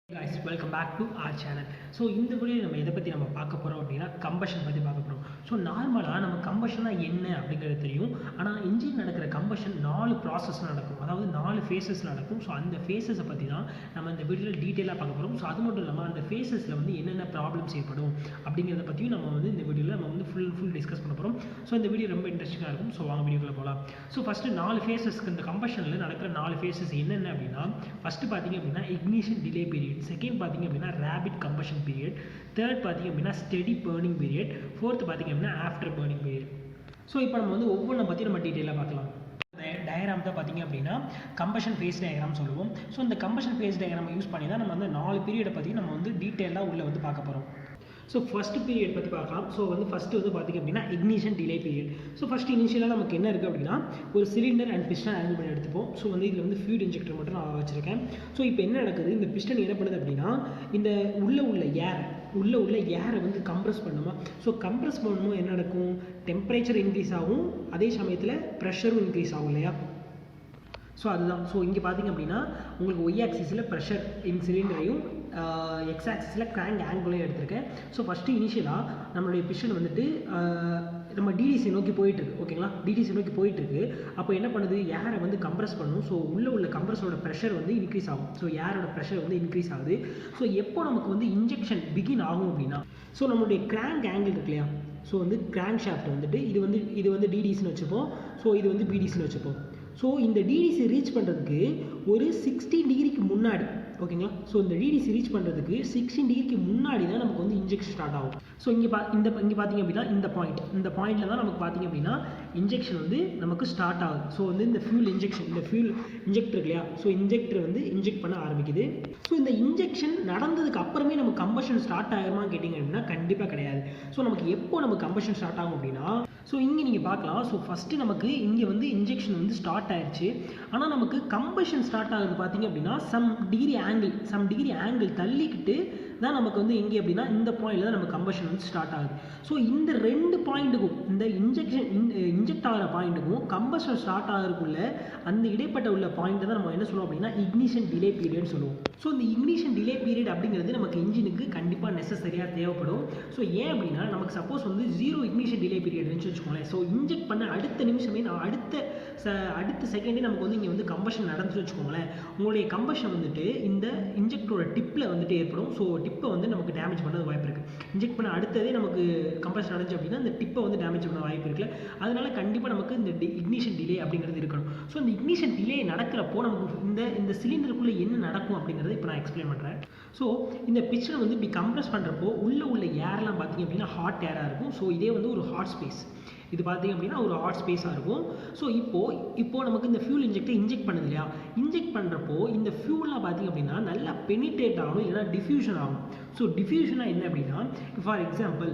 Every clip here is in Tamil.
guys, welcome back to our channel. So இந்த வீடியோ நம்ம எதை பற்றி நம்ம பார்க்க போகிறோம் அப்படின்னா கம்பஷன் பற்றி பார்க்க போகிறோம். ஸோ நார்மலாக நம்ம கம்பஷன்னா என்ன அப்படிங்கிறது தெரியும். ஆனால் இன்ஜின் நடக்கிற கம்பஷன் 4 ப்ராசஸில் நடக்கும், அதாவது 4 ஃபேஸஸில் நடக்கும். ஸோ அந்த ஃபேஸஸை பற்றி தான் நம்ம இந்த வீடியோவில் டீட்டெயிலாக பார்க்க போகிறோம். ஸோ அது மட்டும் இல்லாமல் அந்த ஃபேஸஸில் வந்து என்னென்ன ப்ராப்ளம்ஸ் ஏற்படும் அப்படிங்கிறத பற்றியும் நம்ம வந்து இந்த வீடியோவில் நம்ம வந்து ஃபுல் டிஸ்கஸ் பண்ண போகிறோம். ஸோ இந்த வீடியோ ரொம்ப இன்ட்ரெஸ்டிங்காக இருக்கும். ஸோ வாங்க வீடியோக்குள்ளே போகலாம். ஸோ ஃபஸ்ட்டு 4 ஃபேஸஸ்க்கு இந்த கம்பஷனில் நடக்கிற 4 ஃபேஸஸ் என்னென்ன அப்படின்னா, ஃபஸ்ட்டு பார்த்தீங்க அப்படின்னா இக்னிஷன் டிலே பீரியட், செகண்ட் பார்த்தீங்க அப்படின்னா ரேபிட் கம்பஷன் பீரியட், தேர்ட் பார்த்தீங்க அப்படின்னா ஸ்டெடி பர்னிங் பீரியட், ஃபோர்த் பார்த்தீங்க அப்படின்னா ஆஃப்டர் பர்னிங் பீரியட். ஸோ இப்போ நம்ம வந்து ஒவ்வொன்றை பற்றி நம்ம டீட்டெயிலாக பார்க்கலாம். டயக்ராம் தான் பார்த்தீங்க அப்படின்னா கம்பஷன் ஃபேஸ் டயக்ராம் சொல்லுவோம். ஸோ இந்த கம்பஷன் ஃபேஸ் டயக்ராம் யூஸ் பண்ணி தான் நம்ம வந்து 4 பீரியடை பற்றி நம்ம வந்து டீட்டெயிலாக உள்ளே வந்து பார்க்க போகிறோம். ஸோ ஃபஸ்ட்டு பீரியட் பற்றி பார்க்கலாம். ஸோ வந்து ஃபஸ்ட்டு வந்து பார்த்திங்க அப்படின்னா ignition delay period. So first இனிஷியலாக நமக்கு என்ன இருக்குது அப்படின்னா ஒரு சிலிண்டர் அண்ட் பிஸ்டன் ஆங்கிள் பண்ணி எடுத்துப்போம். ஸோ வந்து இதில் வந்து ஃபியூல் இன்ஜெக்டர் மட்டும் நான் வச்சுருக்கேன். ஸோ இப்போ என்ன நடக்குது, இந்த பிஸ்டன் என்ன பண்ணுது அப்படின்னா இந்த உள்ள ஏரை வந்து கம்ப்ரஸ் பண்ணுமா. ஸோ கம்ப்ரஸ் பண்ணும்போது என்ன நடக்கும், டெம்பரேச்சர் இன்க்ரீஸ் ஆகும், அதே சமயத்தில் ப்ரெஷரும் இன்க்ரீஸ் ஆகும் இல்லையா. ஸோ அதுதான். ஸோ இங்கே பார்த்தீங்க அப்படின்னா உங்களுக்கு ஒய் ஆக்சிஸில் ப்ரெஷர் இன் சிலிண்டரையும் எக்ஸ் ஆக்சிஸில் கிராங்க் ஆங்கிளையும் எடுத்திருக்கேன். ஸோ ஃபஸ்ட்டு இனிஷியலாக நம்மளுடைய பிஸ்டன் வந்துட்டு நம்ம டிடிசி நோக்கி போயிட்டுருக்கு, ஓகேங்களா. டிடிசி நோக்கி போயிட்டுருக்கு. அப்போ என்ன பண்ணுது, ஏரை வந்து கம்ப்ரஸ் பண்ணும். ஸோ உள்ள கம்ப்ரஸரோட ப்ரெஷர் வந்து இன்க்ரீஸ் ஆகும். ஸோ ஏரோட ப்ரெஷர் வந்து இன்க்ரீஸ் ஆகுது. ஸோ எப்போ நமக்கு வந்து இன்ஜெக்ஷன் பிகின் ஆகும் அப்படின்னா, ஸோ நம்மளுடைய கிராங்க் ஆங்கிள் இருக்கு இல்லையா, ஸோ வந்து கிராங்க் ஷாஃப்ட் வந்துட்டு இது வந்து டிடிசின்னு வச்சுப்போம். ஸோ இது வந்து பிடிசின்னு வச்சுப்போம். ஸோ இந்த டிடிசி ரீச் பண்ணுறதுக்கு ஒரு 60 டிகிரிக்கு முன்னாடி, ஓகேங்களா. ஸோ இந்த டிடிசி ரீச் பண்ணுறதுக்கு 60 டிகிரிக்கு முன்னாடி தான் நமக்கு வந்து இன்ஜெக்ஷன் ஸ்டார்ட் ஆகும். ஸோ இங்கே பார்த்தீங்க அப்படின்னா இந்த பாயிண்ட்டில் தான் நமக்கு பார்த்தீங்க அப்படின்னா இன்ஜெக்ஷன் வந்து நமக்கு ஸ்டார்ட் ஆகுது. ஸோ வந்து இந்த ஃபியூல் இன்ஜெக்டர் இல்லையா, ஸோ இன்ஜெக்டர் வந்து இன்ஜெக்ட் பண்ண ஆரம்பிக்குது. ஸோ இந்த இன்ஜெக்ஷன் நடந்ததுக்கு அப்புறமே நம்ம கம்பஷன் ஸ்டார்ட் ஆகுமான்னு கேட்டிங்க அப்படின்னா கண்டிப்பாக கிடையாது. ஸோ நமக்கு எப்போ நம்ம கம்பஷன் ஸ்டார்ட் ஆகும் அப்படின்னா, ஸோ இங்கே நீங்கள் பார்க்கலாம். ஸோ ஃபஸ்ட்டு நமக்கு இங்கே வந்து இன்ஜெக்ஷன் வந்து ஸ்டார்ட் ஆயிடுச்சு. ஆனால் நமக்கு கம்பஷன் ஸ்டார்ட் ஆகுது பார்த்தீங்க அப்படின்னா சம் டிகிரி ஆங்கிள் தள்ளிக்கிட்டு தான் நமக்கு வந்து எங்கே அப்படின்னா இந்த பாயிண்டில் தான் நம்ம கம்பஷன் வந்து ஸ்டார்ட் ஆகுது. ஸோ இந்த 2 பாயிண்ட்டுக்கும், இந்த இன்ஜெக்ட் ஆகிற பாயிண்ட்டுக்கும் கம்பஷன் ஸ்டார்ட் ஆகிறதுக்குள்ள அந்த இடைப்பட்ட உள்ள பாயிண்ட்டை தான் நம்ம என்ன சொல்லுவோம் அப்படின்னா இக்னிஷன் டிலே பீரியட்னு சொல்லுவோம். ஸோ இந்த இக்னிஷன் டிலே பீரியட் அப்படிங்கிறது நமக்கு இன்ஜினுக்கு கண்டிப்பாக நெசசரியாக தேவைப்படும். ஸோ ஏன் அப்படின்னா நமக்கு சப்போஸ் வந்து 0 இக்னிஷன் டிலே பீரியட் இருந்துச்சு வச்சுக்கோங்களேன். ஸோ இன்ஜெக்ட் பண்ண அடுத்த நிமிஷமே அடுத்த செகண்டே நமக்கு வந்து இங்கே வந்து கம்பஷன் நடந்துச்சு வச்சுக்கோங்களேன். உங்களுடைய கம்பஷன் வந்துட்டு இந்த இன்ஜெக்டரோட டிப்பில் வந்துட்டு ஏற்படும். ஸோ டிப்பை வந்து நமக்கு டேமேஜ் பண்ணது வாய்ப்பு இருக்குது. இன்ஜெக்ட் பண்ண அடுத்ததே நமக்கு கம்பஷன் நடந்துச்சு அப்படின்னா இந்த டிப்பை வந்து டேமேஜ் பண்ண வாய்ப்பு இருக்குல்ல. அதனால கண்டிப்பாக நமக்கு இந்த இக்னிஷன் டிலே அப்படிங்கிறது இருக்கணும். ஸோ இந்த இக்னிஷன் டிலே நடக்கிறப்போ நமக்கு இந்த சிலிண்டருக்குள்ளே என்ன நடக்கும் அப்படிங்கிறத இப்போ நான் எக்ஸ்பிளைன் பண்ணுறேன். ஸோ இந்த பிஸ்டன் வந்து இப்படி கம்ப்ரஸ் பண்ணுறப்போ உள்ள ஏர்லாம் பார்த்தீங்க அப்படின்னா ஹாட் ஏராக இருக்கும். ஸோ இதே வந்து ஒரு ஹாட் ஸ்பேஸ், இது பார்த்தீங்க அப்படின்னா ஒரு ஹாட் ஸ்பேஸாக இருக்கும். ஸோ இப்போது நமக்கு இந்த ஃபியூல் இன்ஜெக்ட் பண்ணுது இல்லையா, இன்ஜெக்ட் பண்ணுறப்போ இந்த ஃபியூல்லாம் பார்த்தீங்க அப்படின்னா நல்லா பெனிட்ரேட் ஆகணும், இல்லைனா டிஃப்யூஷன் ஆகும். ஸோ டிஃப்யூஷனாக என்ன அப்படின்னா, ஃபார் எக்ஸாம்பிள்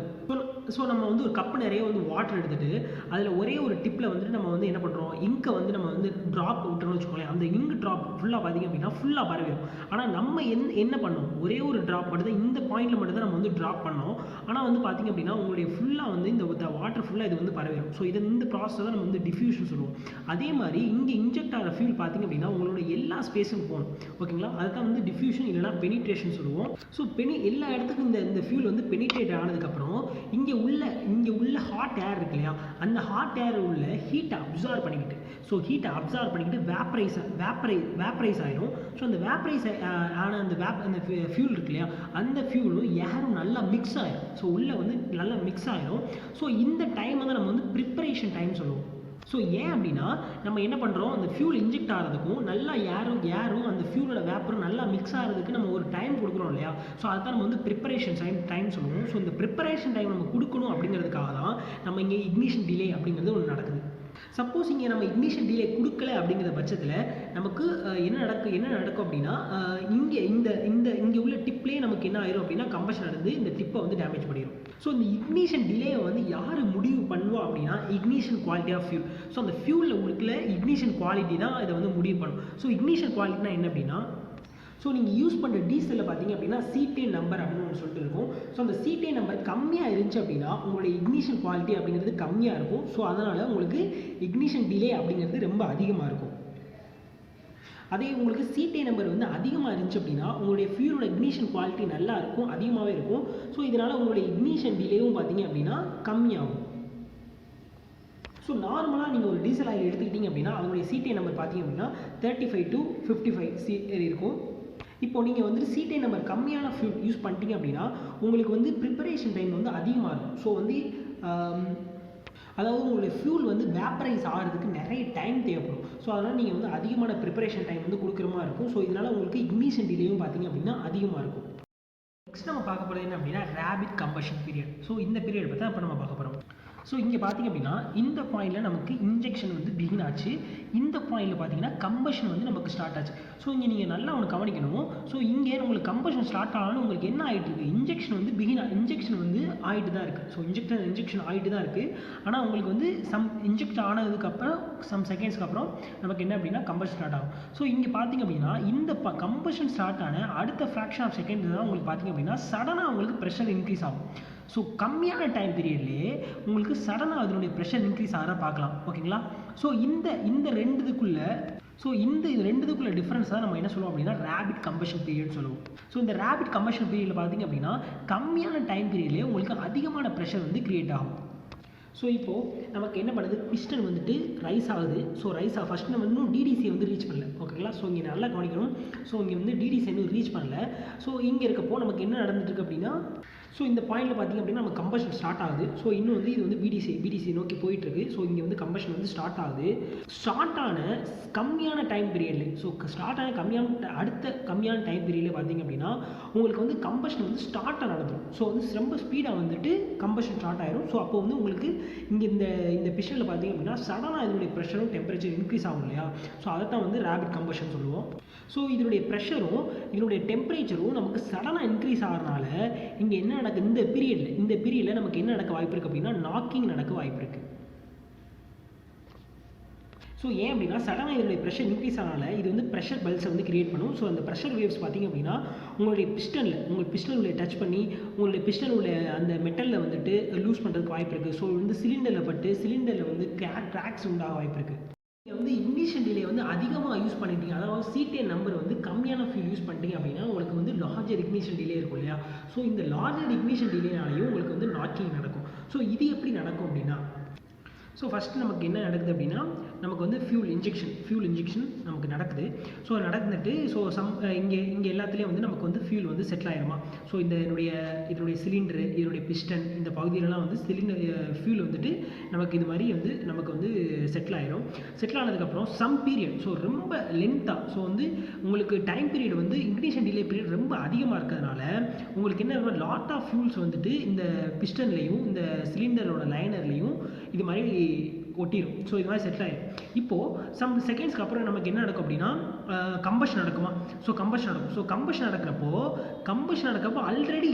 ஸோ நம்ம வந்து ஒரு கப்பு நிறைய வந்து வாட்டர் எடுத்துகிட்டு அதில் ஒரே ஒரு டிப்பில் வந்துட்டு நம்ம வந்து என்ன பண்ணுறோம், இங்கை வந்து நம்ம வந்து ட்ராப் விட்டுறோம்னு வச்சுக்கோங்களேன். அந்த இங்க் ட்ராப் ஃபுல்லாக பார்த்தீங்க அப்படின்னா ஃபுல்லாக பரவிடும். ஆனால் நம்ம என்ன பண்ணோம், ஒரே ஒரு ட்ராப் மட்டும் தான் இந்த பாயிண்டில் மட்டும் தான் நம்ம வந்து ட்ராப் பண்ணோம். ஆனால் வந்து பார்த்தீங்க அப்படின்னா உங்களுடைய ஃபுல்லாக வந்து இந்த வாட்டர் ஃபுல்லாக இது வந்து பரவிடும். ஸோ இந்த ப்ராசஸ் தான் நம்ம வந்து டிஃப்யூஷன் சொல்லுவோம். அதே மாதிரி இங்கே இன்ஜெக்ட் ஆகிற ஃபியூல் பார்த்தீங்க அப்படின்னா உங்களோட எல்லா ஸ்பேஸும் போகணும், ஓகேங்களா. அதுதான் வந்து டிஃப்யூஷன் இல்லைனா பெனிட்ரேஷன் சொல்லுவோம். ஸோ எல்லா இடத்துக்கும் இந்த ஃபியூல் வந்து பெனிட்ரேட் ஆனதுக்கப்புறம் இங்கே உள்ள ஹாட் ஏர் இருக்கு இல்லையா, அந்த ஹாட் ஏர் உள்ள ஹீட்டை அப்சார்ப் பண்ணிக்கிட்டு வேப்பரைஸ் ஆயிடும். ஸோ அந்த வேப்பரைஸ் ஆன அந்த ஃபியூல் இருக்கு இல்லையா, அந்த ஃபியூலும் ஏரும் நல்லா மிக்ஸ் ஆயிடும். ஸோ உள்ளே வந்து நல்லா மிக்ஸ் ஆயிடும். ஸோ இந்த டைம் வந்து நம்ம வந்து ப்ரிப்பரேஷன் டைம் சொல்லுவோம். ஸோ ஏன் அப்படின்னா நம்ம என்ன பண்ணுறோம், அந்த ஃபியூல் இன்ஜெக்ட் ஆகிறதுக்கும் நல்லா ஏரும் அந்த ஃபியூலோட வேப்பரும் நல்லா மிக்ஸ் ஆகிறதுக்கு நம்ம ஒரு டைம் கொடுக்குறோம் இல்லையா. ஸோ அதுதான் நம்ம வந்து ப்ரிப்பரேஷன் டைம் சொல்லுவோம். ஸோ இந்த ப்ரிப்பரேஷன் டைம் நம்ம கொடுக்கணும் அப்படிங்கிறதுக்காக தான் நம்ம இங்கே இக்னிஷன் டிலே அப்படிங்கிறது ஒன்று நடக்குது. சப்போஸ் இங்கே நம்ம இக்னிஷன் டிலே கொடுக்கல அப்படிங்கிற பட்சத்தில் நமக்கு என்ன நடக்கும் அப்படின்னா இங்கே உள்ள டிப்லேயே நமக்கு என்ன ஆயிரும் அப்படின்னா கம்பஷன் நடந்து இந்த டிப்பை வந்து டேமேஜ் பண்ணிடும். ஸோ இந்த இக்னிஷன் டிலேயை வந்து யார் முடிவு பண்ணுவா அப்படின்னா ignition quality of fuel. So அந்த ஃபியூலில் உள்ள இக்னிஷன் குவாலிட்டி தான் இதை வந்து முடிவு பண்ணும். ஸோ இக்னிஷன் குவாலிட்டினா என்ன அப்படின்னா, ஸோ நீங்கள் யூஸ் பண்ணுற டீசலில் பார்த்தீங்க அப்படின்னா சீட்டே நம்பர் அப்படின்னு ஒன்று சொல்லிட்டு இருக்கும். ஸோ அந்த சீட்டே நம்பர் கம்மியாக இருந்துச்சு அப்படின்னா உங்களுடைய இக்னிஷன் குவாலிட்டி அப்படிங்கிறது கம்மியாக இருக்கும். ஸோ அதனால் உங்களுக்கு இக்னிஷன் டிலே அப்படிங்கிறது ரொம்ப அதிகமாக இருக்கும். அதே உங்களுக்கு சீட்டே நம்பர் வந்து அதிகமாக இருந்துச்சு அப்படின்னா உங்களுடைய ஃபியூலோட இக்னிஷன் குவாலிட்டி நல்லா இருக்கும், அதிகமாகவே இருக்கும். ஸோ இதனால் உங்களுடைய இக்னிஷன் டிலேவும் பார்த்தீங்க அப்படின்னா கம்மியாகும். ஸோ நார்மலாக நீங்கள் ஒரு டீசல் ஆயில் எடுத்துக்கிட்டீங்க அப்படின்னா அதனுடைய சீட்டே நம்பர் பார்த்தீங்க அப்படின்னா 35 to 55 இருக்கும். இப்போ நீங்கள் வந்து சீட்டே நம்பர் கம்மியான ஃபியூல் யூஸ் பண்ணிட்டீங்க அப்படின்னா உங்களுக்கு வந்து ப்ரிப்பரேஷன் டைம் வந்து அதிகமாக இருக்கும். ஸோ வந்து அதாவது உங்களுடைய ஃபியூல் வந்து வேப்பரைஸ் ஆகிறதுக்கு நிறைய டைம் தேவைப்படும். ஸோ அதனால் நீங்கள் வந்து அதிகமான ப்ரிப்பரேஷன் டைம் வந்து கொடுக்குற மாதிரி இருக்கும். ஸோ இதனால் உங்களுக்கு இக்னிஷன் டிலேயும் பார்த்தீங்க அப்படின்னா அதிகமாக இருக்கும். நெக்ஸ்ட் நம்ம பார்க்க போகிறது என்ன அப்படின்னா ரேபிட் கம்பஷன் பீரியட். ஸோ இந்த பீரியட் பற்றி இப்போ நம்ம பார்க்க போகிறோம். ஸோ இங்கே பார்த்தீங்க அப்படின்னா இந்த பாயிண்டில் நமக்கு இன்ஜெக்ஷன் வந்து பிகின் ஆச்சு, இந்த பாயிண்டில் பார்த்தீங்கன்னா கம்பஷன் வந்து நமக்கு ஸ்டார்ட் ஆச்சு. ஸோ இங்கே நீங்கள் நல்லா ஒன்று கவனிக்கணும். ஸோ இங்கே உங்களுக்கு கம்பஷன் ஸ்டார்ட் ஆனாலும் உங்களுக்கு என்ன ஆகிட்டு இருக்குது, இன்ஜெக்ஷன் வந்து இன்ஜெக்ஷன் வந்து ஆகிட்டு தான் இருக்குது. ஸோ இன்ஜெக்ஷன் ஆகிட்டு தான் இருக்குது. ஆனால் உங்களுக்கு வந்து இன்ஜெக்ட் ஆனதுக்கப்புறம் செகண்ட்ஸ்க்கு அப்புறம் நமக்கு என்ன அப்படின்னா கம்பஷன் ஸ்டார்ட் ஆகும். ஸோ இங்கே பார்த்தீங்க அப்படின்னா இந்த கம்பஷன் ஸ்டார்ட் ஆன அடுத்த ஃப்ராக்ஷன் ஆஃப் செகண்ட் தான் உங்களுக்கு பார்த்தீங்க அப்படின்னா சடனாக உங்களுக்கு ப்ரெஷர் இன்க்ரீஸ் ஆகும். ஸோ கம்மியான டைம் பீரியட்லேயே உங்களுக்கு சடனாக அதனுடைய ப்ரெஷர் இன்க்ரீஸ் ஆகிற பார்க்கலாம். ஓகேங்களா? ஸோ இந்த ரெண்டுக்குள்ளே டிஃப்ரென்ஸ் தான் நம்ம என்ன சொல்லுவோம் அப்படின்னா ரேபிட் கம்பஷன் பீரியட் சொல்லுவோம். ஸோ இந்த ரேபிட் கம்பஷன் பீரியடில் பார்த்தீங்க அப்படின்னா கம்மியான டைம் பீரியட்லேயே உங்களுக்கு அதிகமான ப்ரெஷர் வந்து கிரியேட் ஆகும். ஸோ இப்போது நமக்கு என்ன பண்ணுது, பிஸ்டன் வந்துட்டு ரைஸ் ஆகுது. ஸோ ஃபஸ்ட் நம்ம இன்னும் டிடிசியை வந்து ரீச் பண்ணல. ஓகேங்களா? ஸோ இங்கே நல்லா கவனிக்கணும். ஸோ இங்கே வந்து டிடிசி இன்னும் ரீச் பண்ணல. ஸோ இங்கே இருக்கப்போ நமக்கு என்ன நடந்துட்டு இருக்கு அப்படின்னா, ஸோ இந்த பாயிண்டில் பார்த்திங்க அப்படின்னா நம்ம கம்பஷன் ஸ்டார்ட் ஆகுது. ஸோ இன்னும் வந்து இது வந்து பிடிசி நோக்கி போயிட்டுருக்கு. ஸோ இங்கே வந்து கம்பஷன் வந்து ஸ்டார்ட் ஆகுது. ஸ்டார்ட் ஆன கம்மியான டைம் பீரியட்லேயே, ஸோ ஸ்டார்ட் ஆன கம்மியான டைம் பீரியட்லேயே பார்த்திங்க அப்படின்னா உங்களுக்கு வந்து கம்பஷன் வந்து ஸ்டார்ட்டாக நடந்துடும். ஸோ வந்து ரொம்ப ஸ்பீடாக வந்துட்டு கம்பஷன் ஸ்டார்ட் ஆயிரும். ஸோ அப்போ வந்து உங்களுக்கு இங்கே இந்த பிஸ்டனில் பார்த்திங்க அப்படின்னா சடனாக இதனுடைய ப்ரெஷரும் டெம்பரேச்சர் இன்க்ரீஸ் ஆகும் இல்லையா? ஸோ அதை தான் வந்து ரேபிட் கம்பஷன் சொல்லுவோம். ஸோ இதனுடைய ப்ரெஷரும் இதனுடைய டெம்பரேச்சரும் நமக்கு சடனாக இன்க்ரீஸ் ஆகிறனால இங்கே என்ன நடக்குது, இந்த பீரியடில் நமக்கு என்ன நடக்க வாய்ப்பு இருக்குது அப்படின்னா நாக்கிங் நடக்க வாய்ப்பு இருக்குது. ஸோ ஏன் அப்படின்னா சடனாக இதனுடைய ப்ரெஷர் இன்க்ரீஸ் ஆனால இது வந்து ப்ரெஷர் பல்ஸை வந்து கிரியேட் பண்ணும். ஸோ அந்த ப்ரெஷர் வேவ்ஸ் பார்த்திங்க அப்படின்னா உங்களுடைய பிஸ்டன் உள்ள டச் பண்ணி உங்களுடைய பிஸ்டன் உள்ள அந்த மெட்டலில் வந்துட்டு லூஸ் பண்ணுறதுக்கு வாய்ப்பு இருக்குது. ஸோ வந்து சிலிண்டரில் வந்து கிராக்ஸ் உண்டாக வாய்ப்பு இருக்குது. நீங்கள் வந்து இக்னிஷன் டிலே வந்து அதிகமாக யூஸ் பண்ணிட்டீங்க, அதாவது சீட்டே நம்பர் வந்து கம்மியான ஃபியூல் யூஸ் பண்ணிட்டீங்க அப்படின்னா உங்களுக்கு வந்து லார்ஜர் இக்னிஷன் டிலே இருக்கும் இல்லையா? ஸோ இந்த லார்ஜர் இக்னிஷன் டிலேனாலையும் உங்களுக்கு வந்து நாக்கிங் நடக்கும். ஸோ இது எப்படி நடக்கும் அப்படின்னா, ஸோ ஃபஸ்ட்டு நமக்கு என்ன நடக்குது அப்படின்னா நமக்கு வந்து ஃபியூல் இன்ஜெக்ஷன் நமக்கு நடக்குது. ஸோ நடந்துட்டு ஸோ இங்கே எல்லாத்துலேயும் வந்து நமக்கு வந்து ஃபியூல் வந்து செட்டில் ஆயிருமா. ஸோ இதனுடைய சிலிண்டரு, இதனுடைய பிஸ்டன், இந்த பகுதியிலலாம் வந்து ஃபியூல் வந்துட்டு நமக்கு இது மாதிரி வந்து நமக்கு வந்து செட்டில் ஆயிரும். செட்டில் ஆனதுக்கப்புறம் சம் பீரியட், ஸோ ரொம்ப லென்த்தாக, ஸோ வந்து உங்களுக்கு டைம் பீரியட் வந்து இக்னிஷன் டிலே பீரியட் ரொம்ப அதிகமாக இருக்கிறதுனால உங்களுக்கு என்ன லாட் ஆஃப் ஃபியூல்ஸ் வந்துட்டு இந்த பிஸ்டன்லேயும் இந்த சிலிண்டரோட லைனர்லேயும் இது மாதிரி ஒட்டிடும். ஸோ இது மாதிரி செட்டில் ஆகிடும். இப்போது சம் செகண்ட்ஸ்க்கு அப்புறம் நமக்கு என்ன நடக்கும் அப்படின்னா கம்பஷன் நடக்குமா. ஸோ கம்பஷன் நடக்கும். ஸோ கம்பஷன் நடக்கிறப்போ ஆல்ரெடி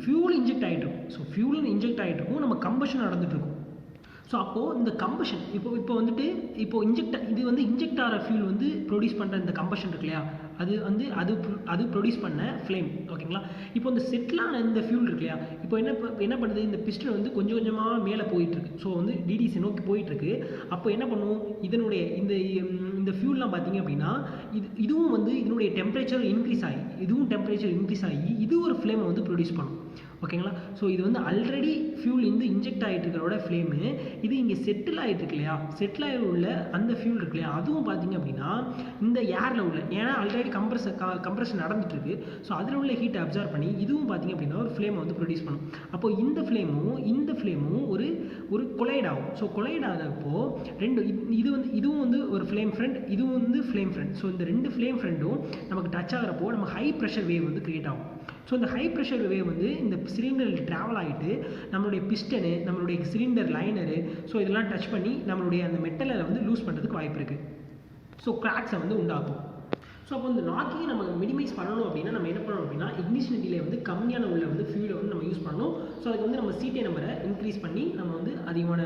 ஃபியூல் இன்ஜெக்ட் ஆகிட்டு இருக்கும். ஸோ ஃபியூல் இன்ஜெக்ட் ஆகிட்டு இருக்கும், நம்ம கம்பஷன் நடந்துட்டு இருக்கும். ஸோ அப்போது இந்த கம்பஷன் இப்போ வந்துட்டு இது வந்து இன்ஜெக்ட் ஆகிற ஃபியூல் வந்து ப்ரொடியூஸ் பண்ணுற இந்த கம்பஷன் இருக்கு இல்லையா, அது ப்ரொடியூஸ் பண்ண ஃப்ளேம். ஓகேங்களா? இப்போ இந்த செட்டிலான இந்த ஃபியூல் இருக்கு இல்லையா, இப்போ என்ன பண்ணுது, இந்த பிஸ்டன் வந்து கொஞ்சம் கொஞ்சமாக மேலே போயிட்டுருக்கு. ஸோ வந்து டிடிசி நோக்கி போயிட்டுருக்கு. அப்போ என்ன பண்ணும், இதனுடைய இந்த ஃபியூல்லாம் பார்த்தீங்க அப்படின்னா இதுவும் வந்து இதனுடைய டெம்பரேச்சர் இன்க்ரீஸ் ஆகி இது ஒரு ஃப்ளேமை வந்து ப்ரொடியூஸ் பண்ணும். ஓகேங்களா? ஸோ இது வந்து ஆல்ரெடி ஃபியூல் வந்து இன்ஜெக்ட் ஆகிட்டு இருக்கிறோட ஃப்ளேமு, இது இங்கே செட்டில் ஆகிட்டு இருக்கு இல்லையா, செட்டில் ஆகி உள்ள அந்த ஃபியூல் இருக்கு இல்லையா, அதுவும் பார்த்தீங்க அப்படின்னா இந்த ஏரில் உள்ள, ஏன்னா ஆல்ரெடி கம்ப்ரஷன் நடந்துட்டு இருக்கு. ஸோ அதில் உள்ள ஹீட்டை அப்சர்வ் பண்ணி இதுவும் பார்த்தீங்க அப்படின்னா ஒரு ஃப்ளேமை வந்து ப்ரொடியூஸ் பண்ணும். அப்போ இந்த ஃப்ளேமும் ஒரு கொலைட் ஆகும். ஸோ கொலைட் ஆகிறப்போ இதுவும் வந்து ஒரு ஃப்ளேம் ஃப்ரண்ட், இதுவும் வந்து ஃப்ளேம் ஃப்ரண்ட். ஸோ இந்த ரெண்டு ஃப்ளேம் ஃப்ரண்ட்டும் நமக்கு டச் ஆகிறப்போ நமக்கு ஹை ப்ரெஷர் வேவ் வந்து கிரியேட் ஆகும். ஸோ இந்த ஹை ப்ரெஷர் வேவ் வந்து இந்த சிலிண்டரில் ட்ராவல் ஆகிட்டு நம்மளுடைய பிஸ்டனு, நம்மளுடைய சிலிண்டர் லைனரு, ஸோ இதெல்லாம் டச் பண்ணி நம்மளுடைய அந்த மெட்டலை வந்து லூஸ் பண்ணுறதுக்கு வாய்ப்பு இருக்குது. ஸோ கிராக்ஸை வந்து உண்டாக்கும். ஸோ அப்போ இந்த நாக்கியை நம்ம மினிமைஸ் பண்ணணும் அப்படின்னா நம்ம என்ன பண்ணணும் அப்படின்னா இக்னிஷன் டிலே வந்து கம்மியான உள்ள வந்து ஃபியூலை வந்து நம்ம யூஸ் பண்ணணும். ஸோ அதுக்கு வந்து நம்ம சீட்டே நம்பரை இன்க்ரீஸ் பண்ணி நம்ம வந்து அதிகமான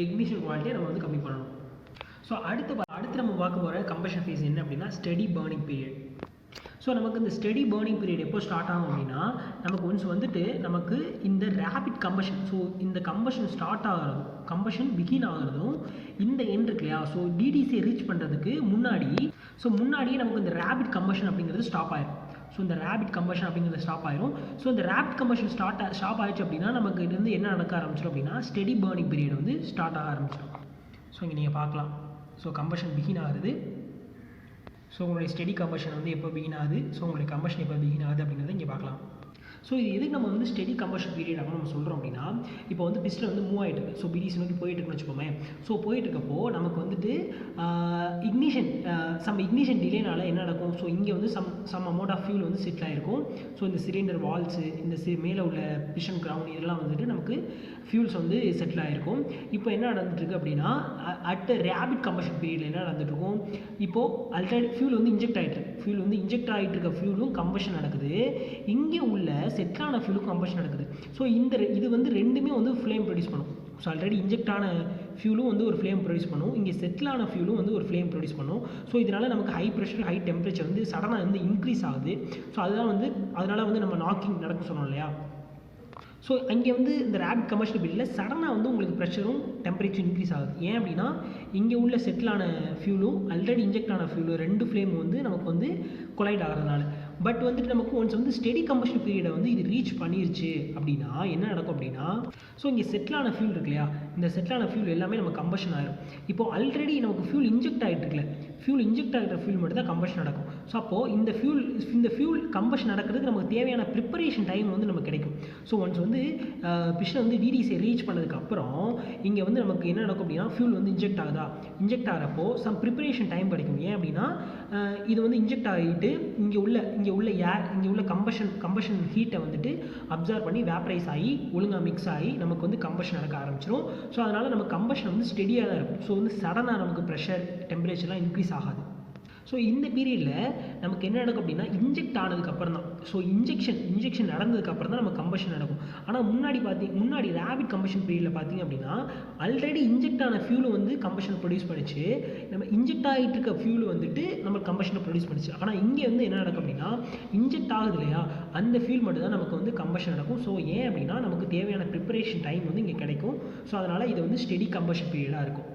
இக்னிஷன் குவாலிட்டியை நம்ம வந்து கம்மி பண்ணணும். ஸோ அடுத்து நம்ம பார்க்க போகிற கம்பஷன் ஃபேஸ் என்ன அப்படின்னா ஸ்டெடி பர்னிங் பீரியட். ஸோ நமக்கு இந்த ஸ்டெடி பேர்னிங் பீரியட் எப்போ ஸ்டார்ட் ஆகும் அப்படின்னா நமக்கு ஒன்ஸ் வந்துட்டு நமக்கு இந்த ரேபிட் கம்பஷன், ஸோ இந்த கம்பஷன் ஸ்டார்ட் ஆகிறதும் கம்பஷன் பிகின் ஆகிறதும் இந்த எண்ட் இருக்கு இல்லையா, ஸோ டிடிசியை ரீச் பண்ணுறதுக்கு முன்னாடியே நமக்கு இந்த ரேபிட் கம்பஷன் அப்படிங்கிறது ஸ்டாப் ஆயிடும். ஸோ இந்த ரேபிட் கம்பஷன் அப்படிங்கிறது ஸ்டாப் ஆயிரும். ஸோ இந்த ரேபிட் கம்பஷன் ஸ்டாப் ஆயிடுச்சு அப்படின்னா நமக்கு இருந்து என்ன நடக்க ஆரம்பிச்சிடும் அப்படின்னா ஸ்டெடி பேர்னிங் பீரியட் வந்து ஸ்டார்ட் ஆக ஆரம்பிச்சிடும். ஸோ இங்கே நீங்கள் பார்க்கலாம், ஸோ கம்பஷன் பிகின் ஆகுது. ஸோ உங்களுடைய ஸ்டெடி கம்பஷன் வந்து எப்போ பிகின் ஆகுது, ஸோ உங்களுடைய கம்பஷன் எப்போ பிகின் ஆகுது அப்படிங்கிறத இங்கே பார்க்கலாம். ஸோ இது எதுக்கு நம்ம வந்து ஸ்டெடி கம்பஷன் பீரியட் அப்படின்னு நம்ம சொல்கிறோம் அப்படின்னா, இப்போ வந்து பிஸ்டன் வந்து மூவ் ஆகிட்டு இருக்கு, ஸோ பிடிசி நோக்கி போயிட்டு இருக்குன்னு வச்சுக்கோமே. ஸோ போயிட்டு இருக்கப்போ நமக்கு வந்துட்டு இக்னிஷன் டிலேனால என்ன நடக்கும், ஸோ இங்கே வந்து சம் அமௌண்ட் ஆஃப் ஃபியூல் வந்து செட்டில் ஆகிருக்கும். ஸோ இந்த சிலிண்டர் வால்ஸு, இந்த மேலே உள்ள பிஸ்டன் கிரவுண்ட் இதெல்லாம் வந்துட்டு நமக்கு ஃபியூல்ஸ் வந்து செட்டில் ஆகிருக்கும். இப்போ என்ன நடந்துட்டுருக்கு அப்படின்னா அட் ரேபிட் கம்பஷன் பீரியடில் என்ன நடந்துட்டுருக்கும், இப்போது ஆல்ரெடி ஃபியூல் வந்து இன்ஜெக்ட் ஆகிட்டு இருக்க ஃபியூலும் கம்பஷன் நடக்குது. இங்கே உள்ள செட்டிலான ஃபியூலுக்கும் கம்பஷன் நடக்குது. ஸோ இது வந்து ரெண்டுமே வந்து ஃப்ளேம் ப்ரொடியூஸ் பண்ணும். ஸோ ஆல்ரெடி இன்ஜெக்ட் ஆன ஃபியூலும் வந்து ஒரு ஃப்ளேம் ப்ரொடியூஸ் பண்ணும், இங்கே செட்டிலான ஃபியூலும் வந்து ஒரு ஃப்ளேம் ப்ரொடியூஸ் பண்ணும். ஸோ இதனால் நமக்கு ஹை ப்ரெஷர் ஹை டெம்பரேச்சர் வந்து சடனாக வந்து இன்க்ரீஸ் ஆகுது. ஸோ அதனால் வந்து நம்ம நாக்கிங் நடக்கும் சொன்னோம் இல்லையா. ஸோ அங்கே வந்து இந்த ரேபிட் கம்பஷன் பீரியடில் சடனாக வந்து உங்களுக்கு ப்ரெஷரும் டெம்பரேச்சர் இன்க்ரீஸ் ஆகுது. ஏன் அப்படின்னா இங்கே உள்ள செட்டிலான ஃபியூலும் ஆல்ரெடி இன்ஜெக்ட் ஆன ஃபியூலும் ரெண்டு ஃப்ளேம் வந்து நமக்கு வந்து கொலைட் ஆகிறதுனால. பட் வந்துட்டு நமக்கு ஒன்ஸ் வந்து ஸ்டெடி கம்பஷன் பீரியடை வந்து இது ரீச் பண்ணிருச்சு அப்படின்னா என்ன நடக்கும் அப்படின்னா, ஸோ இங்கே செட்டிலான ஃபியூல் இருக்கு இல்லையா, இந்த செட்டிலான ஃபியூல் எல்லாமே நம்ம கம்பஷன் ஆயிரும். இப்போ ஆல்ரெடி நமக்கு ஃபியூல் இன்ஜெக்ட் ஆகிட்டு இருக்குல்ல, ஃபியூல் இன்ஜெக்ட் ஆகிற ஃபியூல் மட்டும் தான் கம்பஷன் நடக்கும். ஸோ அப்போது இந்த ஃபியூல் கம்பஷன் நடக்கிறதுக்கு நமக்கு தேவையான ப்ரிப்பரேஷன் டைம் வந்து நமக்கு கிடைக்கும். ஸோ ஒன்ஸ் வந்து பிஸ்டன் வந்து டிடிசியை ரீச் பண்ணதுக்கப்புறம் இங்கே வந்து நமக்கு என்ன நடக்கும் அப்படின்னா ஃபியூல் வந்து இன்ஜெக்ட் ஆகிறப்போ சம் ப்ரிப்பரேஷன் டைம் கிடைக்கும். ஏன் அப்படின்னா இது வந்து இன்ஜெக்ட் ஆகிட்டு இங்கே உள்ள கம்பஷன் ஹீட்டை வந்துட்டு அப்சர்வ் பண்ணி வேப்பரைஸ் ஆகி ஒழுங்காக மிக்ஸ் ஆகி நமக்கு வந்து கம்பஷன் நடக்க ஆரம்பிச்சிடும். ஸோ அதனால் நம்ம கம்பஷன் வந்து ஸ்டெடியாக தான் இருக்கும். ஸோ வந்து சடனாக நமக்கு ப்ரெஷர் டெம்பரேச்சர்லாம் இன்க்ரீஸ் ஆகாது. ஸோ இந்த பீரியடில் நமக்கு என்ன நடக்கும் அப்படின்னா இன்ஜெக்ட் ஆனதுக்கப்புறம் தான், ஸோ இன்ஜெக்ஷன் நடந்ததுக்கப்புறம் தான் நம்ம கம்பஷன் நடக்கும். ஆனால் முன்னாடி ரேபிட் கம்பஷன் பீரியடில் பார்த்தீங்க அப்படின்னா ஆல்ரெடி இன்ஜெக்ட் ஆன ஃபியூலும் வந்து கம்பஷன் ப்ரொடியூஸ் பண்ணிச்சு, நம்ம இன்ஜெக்ட் ஆகிட்டு இருக்க ஃபியூல் வந்துட்டு நம்ம கம்பஷனை ப்ரொடியூஸ் பண்ணிச்சு. ஆனால் இங்கே வந்து என்ன நடக்கும் அப்படின்னா இன்ஜெக்ட் ஆகுது இல்லையா, அந்த ஃபியூல் மட்டும் தான் நமக்கு வந்து கம்பஷன் நடக்கும். ஸோ ஏன் அப்படின்னா நமக்கு தேவையான ப்ரிப்பரேஷன் டைம் வந்து இங்கே கிடைக்கும். ஸோ அதனால் இது வந்து ஸ்டெடி கம்பஷன் பீரியடாக இருக்கும்.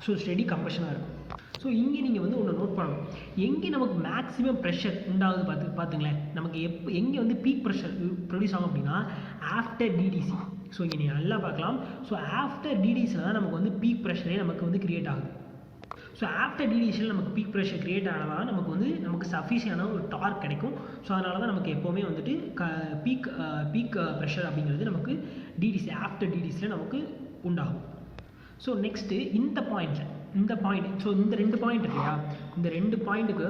ஸோ ஸ்டெடி கம்பஷனாக இருக்கும். ஸோ இங்கே நீங்கள் வந்து ஒன்று நோட் பண்ணணும், எங்கே நமக்கு மேக்ஸிமம் ப்ரெஷர் உண்டாகுது பார்த்துங்களேன், நமக்கு எங்கே வந்து பீக் ப்ரெஷர் ப்ரொடியூஸ் ஆகும் அப்படின்னா ஆஃப்டர் டிடிசி. ஸோ இங்கே நீங்கள் நல்லா பார்க்கலாம், ஸோ ஆஃப்டர் டிடிசியில் தான் நமக்கு வந்து பீக் ப்ரெஷரே நமக்கு வந்து கிரியேட் ஆகுது. ஸோ ஆஃப்டர் டிடிசியில் நமக்கு பீக் ப்ரெஷர் கிரியேட் ஆனால் நமக்கு சஃபிஷியனான ஒரு டார்க் கிடைக்கும். ஸோ அதனால தான் நமக்கு எப்போவுமே வந்துட்டு பீக் ப்ரெஷர் அப்படிங்கிறது நமக்கு ஆஃப்டர் டிடிசியில் நமக்கு உண்டாகும். ஸோ நெக்ஸ்ட்டு இந்த பாயிண்ட், ஸோ இந்த ரெண்டு பாயிண்ட் இருக்கு இல்லையா, இந்த பாயிண்ட் இருக்கு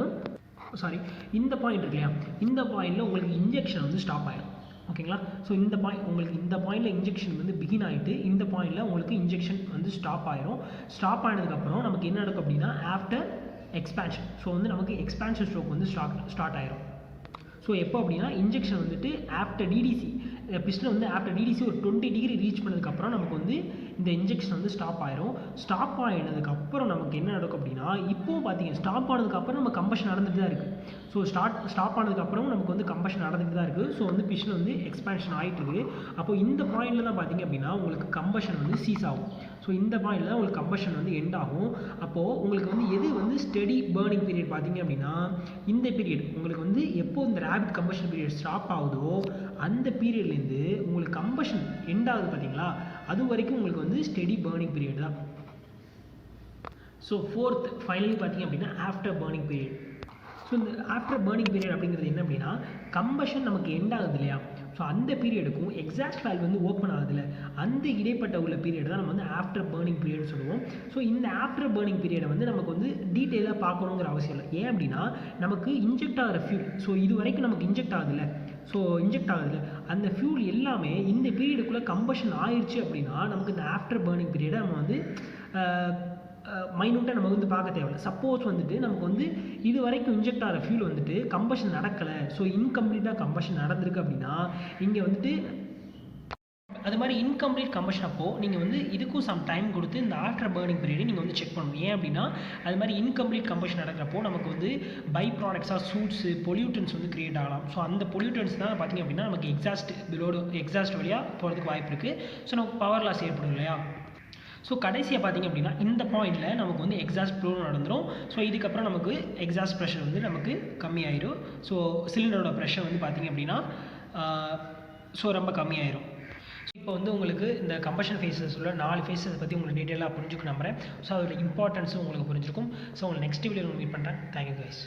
இல்லையா, இந்த பாயிண்டில் உங்களுக்கு இன்ஜெக்ஷன் வந்து ஸ்டாப் ஆகிடும். ஓகேங்களா. ஸோ இந்த பாயிண்டில் இன்ஜெக்ஷன் வந்து பிகின் ஆகிட்டு இந்த பாயிண்டில் உங்களுக்கு இன்ஜெக்ஷன் வந்து ஸ்டாப் ஆயிரும். ஸ்டாப் ஆனதுக்கப்புறம் நமக்கு என்ன நடக்கும் அப்படின்னா ஆஃப்டர் எக்ஸ்பேன்ஷன், ஸோ வந்து நமக்கு எக்ஸ்பேன்ஷன் ஸ்ட்ரோக் வந்து ஸ்டார்ட் ஆயிரும். ஸோ எப்போ அப்படின்னா இன்ஜெக்ஷன் வந்துட்டு ஆஃப்டர் டிடிசி பிஸ்டன் வந்து ஆஃப்டர் டிடிசி ஒரு 20 டிகிரி ரீச் பண்ணதுக்கப்புறம் நமக்கு வந்து இந்த இன்ஜெக்ஷன் வந்து ஸ்டாப் ஆயிரும். ஸ்டாப் ஆகினதுக்கப்புறம் நமக்கு என்ன நடக்கும் அப்படின்னா இப்போவும் பார்த்தீங்கன்னா ஸ்டாப் ஆனதுக்கப்புறம் நம்ம கம்பஷன் நடந்துட்டு தான் இருக்குது. ஸோ ஸ்டாப் ஆனதுக்கப்புறம் நமக்கு வந்து கம்பஷன் நடந்துட்டு தான் இருக்குது. ஸோ வந்து பிஸ்டன் வந்து எக்ஸ்பேன்ஷன் ஆகிட்டு இருக்குது. அப்போ இந்த பாயிண்டில் தான் பார்த்தீங்க அப்படின்னா உங்களுக்கு கம்பஷன் வந்து சீஸ் ஆகும். ஸோ இந்த பாயிண்டில் தான் உங்களுக்கு கம்பஷன் வந்து எண்ட் ஆகும். அப்போது உங்களுக்கு வந்து எது வந்து ஸ்டெடி பேர்னிங் பீரியட் பார்த்தீங்க அப்படின்னா இந்த பீரியட் உங்களுக்கு வந்து எப்போ இந்த ரேபிட் கம்பஷன் பீரியட் ஸ்டாப் ஆகுதோ அந்த பீரியட்லேருந்து உங்களுக்கு கம்பஷன் எண்ட் ஆகுது பார்த்தீங்களா, அது வரைக்கும் உங்களுக்கு வந்து ஸ்டெடி பேர்னிங் பீரியட் தான். ஸோ ஃபைனலி பார்த்தீங்க அப்படின்னா ஆஃப்டர் பேர்னிங் பீரியட். ஸோ இந்த ஆஃப்டர் பேர்னிங் பீரியட் அப்படிங்கிறது என்ன அப்படின்னா கம்பஷன் நமக்கு எண்ட் ஆகுது இல்லையா, ஸோ அந்த பீரியடுக்கும் எக்ஸாஸ்ட் வால்வ் வந்து ஓப்பன் ஆகுதுல்ல, அந்த இடைப்பட்ட உள்ள பீரியட் தான் நம்ம வந்து ஆஃப்டர் பேர்னிங் பீரியட் சொல்லுவோம். ஸோ இந்த ஆஃப்டர் பேர்னிங் பீரியடை வந்து நமக்கு வந்து டீட்டெயிலாக பார்க்கணுங்கிற அவசியம் இல்லை. ஏன் அப்படின்னா நமக்கு இன்ஜெக்ட் ஆகிற ஃபியூல், ஸோ இது வரைக்கும் நமக்கு இன்ஜெக்ட் ஆகுதுல்ல, அந்த ஃபியூல் எல்லாமே இந்த பீரியடுக்குள்ளே கம்பஷன் ஆயிடுச்சு அப்படின்னா நமக்கு இந்த ஆஃப்டர் பேர்னிங் பீரியடை நம்ம வந்து மைனூட்டாக நம்ம வந்து பார்க்க தேவையில்லை. சப்போஸ் வந்துட்டு நமக்கு வந்து இது வரைக்கும் இன்ஜெக்ட் ஆகிற ஃபியூல் வந்துட்டு கம்பஷன் நடக்கலை, ஸோ இன்கம்ப்ளீட்டாக கம்பஷன் நடந்திருக்கு அப்படின்னா இங்கே வந்துட்டு அது மாதிரி இன்கம்ப்ளீட் கம்பஷன் அப்போது நீங்கள் வந்து இதுக்கும் சம் டைம் கொடுத்து இந்த ஆஃப்டர் பர்னிங் பீரியடை நீங்கள் வந்து செக் பண்ணணும். ஏன் அப்படின்னா அது மாதிரி இன்கம்ப்ளீட் கம்பஷன் நடக்கிறப்போ நமக்கு வந்து பை ப்ராடக்ட்ஸாக சூட்ஸு பொல்யூட்டன்ஸ் வந்து கிரியேட் ஆகலாம். ஸோ அந்த பொல்யூட்டன்ஸ் தான் பார்த்திங்க அப்படின்னா நமக்கு எக்ஸாஸ்ட் வழியாக போகிறதுக்கு வாய்ப்பு இருக்குது. ஸோ நமக்கு பவர் லாஸ் ஏற்படும் இல்லையா. ஸோ கடைசியாக பார்த்திங்க அப்படின்னா இந்த பாயிண்டில் நமக்கு வந்து எக்ஸாஸ்ட் ப்ளோ நடந்துடும். ஸோ இதுக்கப்புறம் நமக்கு எக்ஸாஸ்ட் ப்ரெஷர் வந்து நமக்கு கம்மியாயிடும். ஸோ சிலிண்டரோட ப்ரெஷர் வந்து பார்த்திங்க அப்படின்னா ஸோ ரொம்ப கம்மியாயிரும். இப்போ வந்து உங்களுக்கு இந்த கம்பஷன் ஃபேஸஸ் உள்ள 4 ஃபேஸஸ் பற்றி உங்களுக்கு டீட்டெயிலாக புரிஞ்சுக்க நம்புறேன். ஸோ அதோட இம்பார்ட்டன்ஸும் உங்களுக்கு புரிஞ்சிருக்கும். ஸோ உங்களை நெக்ஸ்ட் வீடியோவில் மீட் பண்ணுறேன். Thank you guys.